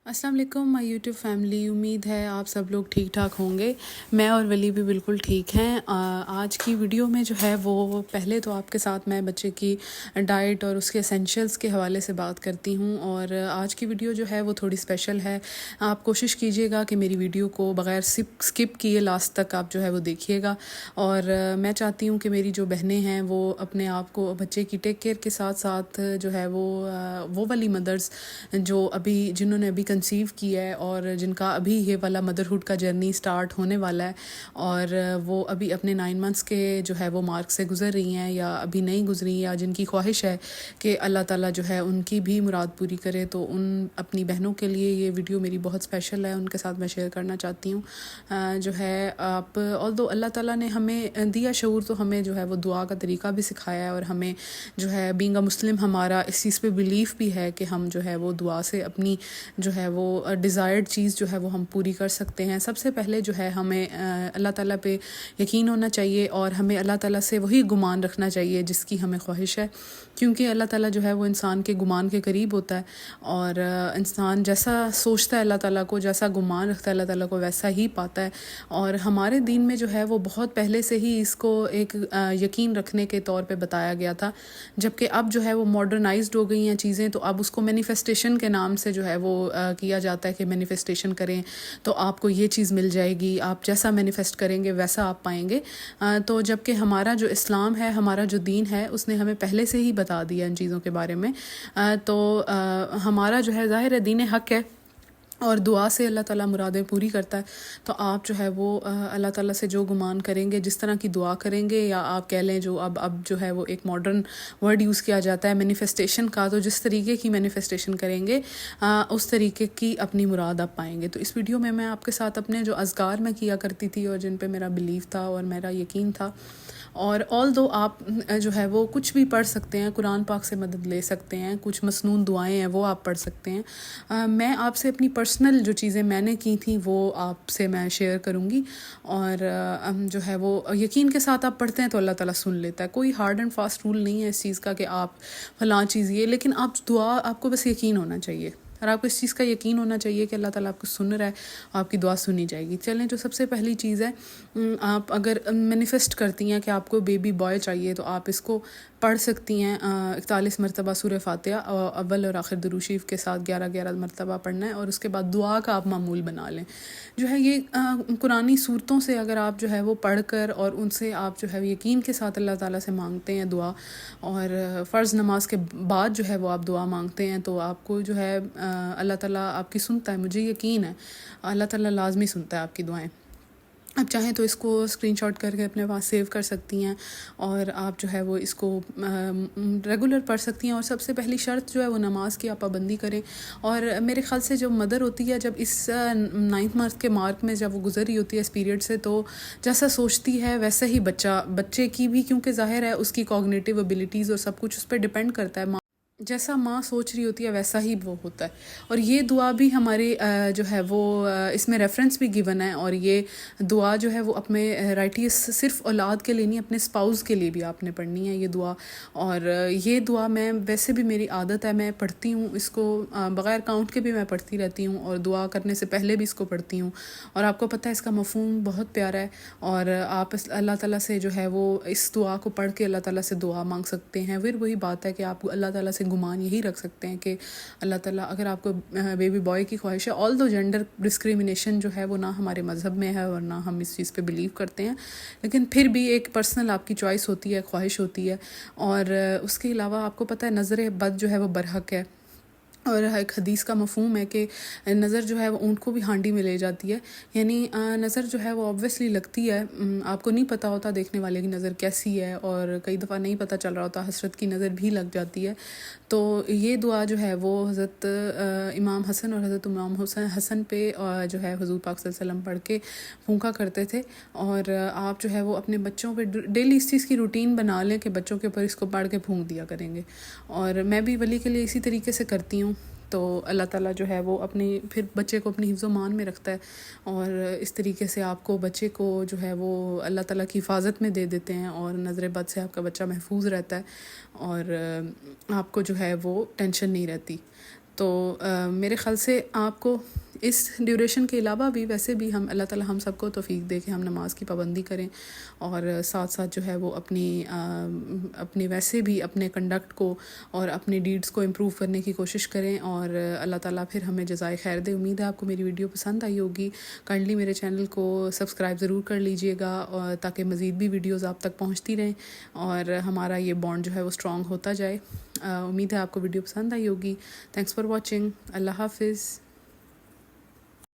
السلام علیکم مائی YouTube family, امید ہے آپ سب لوگ ٹھیک ٹھاک ہوں گے۔ میں اور ولی بھی بالکل ٹھیک ہیں۔ آج کی ویڈیو میں جو ہے وہ پہلے تو آپ کے ساتھ میں بچے کی ڈائٹ اور اس کے اسینشیلس کے حوالے سے بات کرتی ہوں، اور آج کی ویڈیو جو ہے وہ تھوڑی اسپیشل ہے۔ آپ کوشش کیجیے گا کہ میری ویڈیو کو بغیر سکپ کیے لاسٹ تک آپ جو ہے وہ دیکھیے گا، اور میں چاہتی ہوں کہ میری جو بہنیں ہیں وہ اپنے آپ کو بچے کی ٹیک کیئر کے ساتھ ساتھ جو ہے وہ والی مدرس جو جنہوں نے ابھی کنسیو کیا ہے اور جن کا ابھی یہ والا مدرہڈ کا جرنی سٹارٹ ہونے والا ہے، اور وہ ابھی اپنے 9 منتھس کے جو ہے وہ مارک سے گزر رہی ہیں یا ابھی نہیں گزری، یا جن کی خواہش ہے کہ اللہ تعالیٰ جو ہے ان کی بھی مراد پوری کرے، تو ان اپنی بہنوں کے لیے یہ ویڈیو میری بہت اسپیشل ہے، ان کے ساتھ میں شیئر کرنا چاہتی ہوں۔ جو ہے آپ although اللہ تعالیٰ نے ہمیں دیا شعور، تو ہمیں جو ہے وہ دعا کا طریقہ بھی سکھایا ہے، اور ہمیں جو ہے بینگ اے مسلم ہمارا اس چیز پہ بلیف بھی ہے کہ ہم جو ہے وہ دعا سے اپنی جو ہے وہ ڈیزائرڈ چیز جو ہے وہ ہم پوری کر سکتے ہیں۔ سب سے پہلے جو ہے ہمیں اللہ تعالیٰ پہ یقین ہونا چاہیے، اور ہمیں اللہ تعالیٰ سے وہی گمان رکھنا چاہیے جس کی ہمیں خواہش ہے، کیونکہ اللہ تعالیٰ جو ہے وہ انسان کے گمان کے قریب ہوتا ہے، اور انسان جیسا سوچتا ہے اللہ تعالیٰ کو، جیسا گمان رکھتا ہے اللہ تعالیٰ کو، ویسا ہی پاتا ہے۔ اور ہمارے دین میں جو ہے وہ بہت پہلے سے ہی اس کو ایک یقین رکھنے کے طور پہ بتایا گیا تھا، جبکہ اب جو ہے وہ ماڈرنائزڈ ہو گئی ہیں چیزیں، تو اب اس کو مینیفیسٹیشن کے نام سے جو ہے وہ کیا جاتا ہے کہ مینیفیسٹیشن کریں تو آپ کو یہ چیز مل جائے گی، آپ جیسا مینیفیسٹ کریں گے ویسا آپ پائیں گے۔ تو جبکہ ہمارا جو اسلام ہے، ہمارا جو دین ہے، اس نے ہمیں پہلے سے ہی بتا دیا ان چیزوں کے بارے میں۔ تو ہمارا جو ہے ظاہر ہے دین حق ہے، اور دعا سے اللہ تعالیٰ مرادیں پوری کرتا ہے، تو آپ جو ہے وہ اللہ تعالیٰ سے جو گمان کریں گے، جس طرح کی دعا کریں گے، یا آپ کہہ لیں جو اب جو ہے وہ ایک ماڈرن ورڈ یوز کیا جاتا ہے مینیفیسٹیشن کا، تو جس طریقے کی مینیفیسٹیشن کریں گے اس طریقے کی اپنی مراد آپ پائیں گے۔ تو اس ویڈیو میں آپ کے ساتھ اپنے جو اذکار میں کیا کرتی تھی اور جن پہ میرا بلیف تھا اور میرا یقین تھا، اور although آپ جو ہے وہ کچھ بھی پڑھ سکتے ہیں، قرآن پاک سے مدد لے سکتے ہیں، کچھ مسنون دعائیں ہیں وہ آپ پڑھ سکتے ہیں۔ میں آپ سے اپنی پرسنل جو چیزیں میں نے کی تھیں وہ آپ سے میں شیئر کروں گی، اور جو ہے وہ یقین کے ساتھ آپ پڑھتے ہیں تو اللہ تعالیٰ سن لیتا ہے۔ کوئی ہارڈ اینڈ فاسٹ رول نہیں ہے اس چیز کا کہ آپ فلاں چیز یہ، لیکن آپ دعا، آپ کو بس یقین ہونا چاہیے، اور آپ کو اس چیز کا یقین ہونا چاہیے کہ اللہ تعالیٰ آپ کو سن رہا ہے، آپ کی دعا سنی جائے گی۔ چلیں، جو سب سے پہلی چیز ہے، آپ اگر مینیفیسٹ کرتی ہیں کہ آپ کو بیبی بوائے چاہیے، تو آپ اس کو پڑھ سکتی ہیں 41 مرتبہ سورہ فاتحہ، اول اور آخر درود شریف کے ساتھ 11 مرتبہ پڑھنا ہے، اور اس کے بعد دعا کا آپ معمول بنا لیں۔ جو ہے یہ قرآنی صورتوں سے اگر آپ جو ہے وہ پڑھ کر اور ان سے آپ جو ہے یقین کے ساتھ اللہ تعالیٰ سے مانگتے ہیں دعا، اور فرض نماز کے بعد جو ہے وہ آپ دعا مانگتے ہیں، تو آپ کو جو ہے اللہ تعالیٰ آپ کی سنتا ہے، مجھے یقین ہے اللہ تعالیٰ لازمی سنتا ہے آپ کی دعائیں۔ آپ چاہیں تو اس کو اسکرین شاٹ کر کے اپنے پاس سیو کر سکتی ہیں، اور آپ جو ہے وہ اس کو ریگولر پڑھ سکتی ہیں۔ اور سب سے پہلی شرط جو ہے وہ نماز کی آپ پابندی کریں، اور میرے خیال سے جو مدر ہوتی ہے، جب اس 9 منتھ کے مارک میں جب وہ گزر رہی ہوتی ہے اس پیریڈ سے، تو جیسا سوچتی ہے ویسا ہی بچے کی بھی، کیونکہ ظاہر ہے اس کی کوگنیٹیو ایبیلٹیز اور سب کچھ اس پہ ڈپینڈ کرتا ہے، جیسا ماں سوچ رہی ہوتی ہے ویسا ہی وہ ہوتا ہے۔ اور یہ دعا بھی ہماری جو ہے وہ اس میں ریفرنس بھی گیون ہے، اور یہ دعا جو ہے وہ اپنے رائٹیس صرف اولاد کے لیے نہیں، اپنے اسپاؤز کے لیے بھی آپ نے پڑھنی ہے یہ دعا۔ اور یہ دعا میں ویسے بھی میری عادت ہے، میں پڑھتی ہوں اس کو بغیر کاؤنٹ کے بھی میں پڑھتی رہتی ہوں، اور دعا کرنے سے پہلے بھی اس کو پڑھتی ہوں، اور آپ کو پتہ ہے اس کا مفہوم بہت پیارا ہے، اور آپ اللہ تعالیٰ سے جو ہے وہ اس دعا کو پڑھ کے اللہ تعالیٰ سے دعا مانگ سکتے ہیں۔ پھر وہی بات ہے کہ آپ اللہ تعالیٰ سے گمان یہی رکھ سکتے ہیں کہ اللہ تعالیٰ، اگر آپ کو بیبی بوائے کی خواہش ہے، although جینڈر ڈسکریمنیشن جو ہے وہ نہ ہمارے مذہب میں ہے اور نہ ہم اس چیز پہ بلیو کرتے ہیں، لیکن پھر بھی ایک پرسنل آپ کی چوائس ہوتی ہے، خواہش ہوتی ہے۔ اور اس کے علاوہ آپ کو پتہ ہے نظر بد جو ہے وہ برحق ہے، اور ایک حدیث کا مفہوم ہے کہ نظر جو ہے وہ اونٹ کو بھی ہانڈی میں لے جاتی ہے، یعنی نظر جو ہے وہ obviously لگتی ہے، آپ کو نہیں پتہ ہوتا دیکھنے والے کی نظر کیسی ہے، اور کئی دفعہ نہیں پتہ چل رہا ہوتا، حسرت کی نظر بھی لگ جاتی ہے۔ تو یہ دعا جو ہے وہ حضرت امام حسن اور حضرت امام حسن پہ جو ہے حضور پاک صلی اللہ علیہ وسلم پڑھ کے پھونکا کرتے تھے، اور آپ جو ہے وہ اپنے بچوں پہ ڈیلی اس چیز کی روٹین بنا لیں کہ بچوں کے اوپر اس کو پڑھ کے پھونک دیا کریں گے، اور میں بھی ولی کے لیے اسی طریقے سے کرتی ہوں۔ تو اللہ تعالیٰ جو ہے وہ پھر بچے کو اپنی حفظ و مان میں رکھتا ہے، اور اس طریقے سے آپ کو بچے کو جو ہے وہ اللہ تعالیٰ کی حفاظت میں دے دیتے ہیں، اور نظر بد سے آپ کا بچہ محفوظ رہتا ہے، اور آپ کو جو ہے وہ ٹینشن نہیں رہتی۔ تو میرے خیال سے آپ کو اس ڈیوریشن کے علاوہ بھی ویسے بھی ہم اللہ تعالی ہم سب کو توفیق دے کہ ہم نماز کی پابندی کریں اور ساتھ ساتھ جو ہے وہ اپنی ویسے بھی اپنے کنڈکٹ کو اور اپنے ڈیڈز کو امپروو کرنے کی کوشش کریں، اور اللہ تعالیٰ پھر ہمیں جزائے خیر دے۔ امید ہے آپ کو میری ویڈیو پسند آئی ہوگی۔ کائنڈلی میرے چینل کو سبسکرائب ضرور کر لیجئے گا، اور تاکہ مزید بھی ویڈیوز آپ تک پہنچتی رہیں اور ہمارا یہ بانڈ جو ہے وہ اسٹرانگ ہوتا جائے۔ امید ہے آپ کو ویڈیو پسند آئی ہوگی۔ Thanks for watching. اللہ حافظ۔